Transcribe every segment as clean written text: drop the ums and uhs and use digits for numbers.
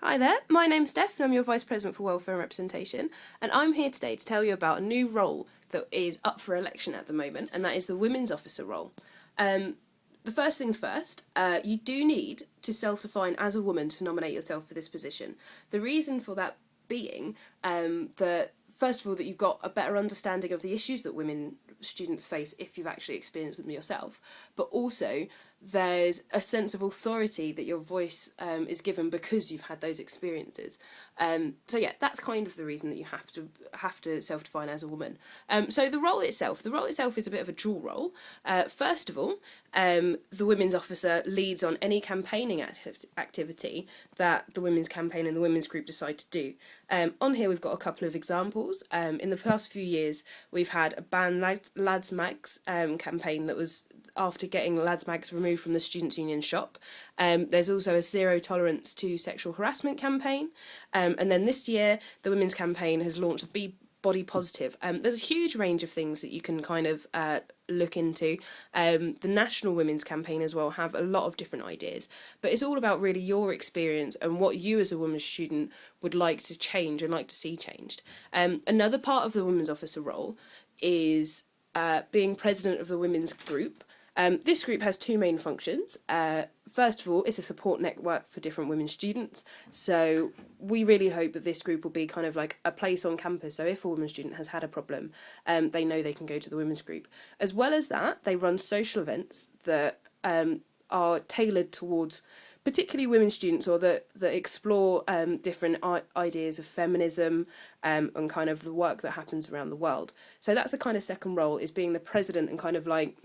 Hi there, my name's Steph and I'm your Vice President for Welfare and Representation, and I'm here today to tell you about a new role that is up for election at the moment, and that is the Women's Officer role. The first things first, you do need to self-define as a woman to nominate yourself for this position. The reason for that being that, first of all, that you've got a better understanding of the issues that women students face if you've actually experienced them yourself, but also there's a sense of authority that your voice is given because you've had those experiences. So yeah, that's kind of the reason that you have to self-define as a woman. So the role itself is a bit of a dual role. First of all, the Women's Officer leads on any campaigning activity that the Women's Campaign and the Women's Group decide to do. On here we've got a couple of examples. In the past few years we've had a Ban Lads Mags campaign that was after getting Lads Mags removed from the Students' Union shop. There's also a Zero Tolerance to Sexual Harassment campaign. And then this year the Women's Campaign has launched Be Body Positive. There's a huge range of things that you can kind of look into. The National Women's Campaign as well have a lot of different ideas, but it's all about really your experience and what you as a women's student would like to change and like to see changed. Another part of the Women's Officer role is being president of the women's group. This group has two main functions. First of all, it's a support network for different women students. So we really hope that this group will be kind of like a place on campus. So if a women student has had a problem, they know they can go to the women's group. As well as that, they run social events that are tailored towards particularly women students, or that explore different ideas of feminism and kind of the work that happens around the world. So that's the kind of second role, is being the president and kind of like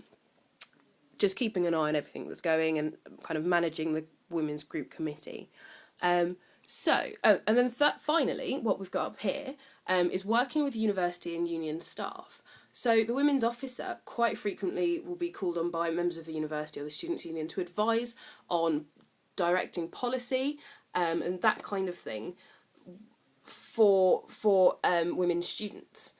just keeping an eye on everything that's going and kind of managing the women's group committee. And then finally, what we've got up here is working with university and union staff. So the Women's Officer quite frequently will be called on by members of the university or the Students' Union to advise on directing policy and that kind of thing for women students.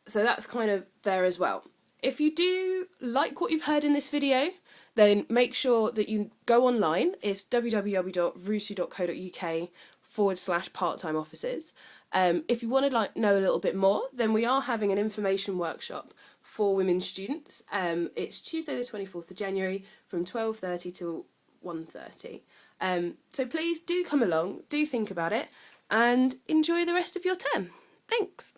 So that's kind of there as well. If you do like what you've heard in this video, then make sure that you go online. It's www.rusu.co.uk/part-time officers. If you want to know a little bit more, then we are having an information workshop for women students. It's Tuesday the 24th of January from 12:30 till 1:30. So please do come along, do think about it, and enjoy the rest of your term. Thanks.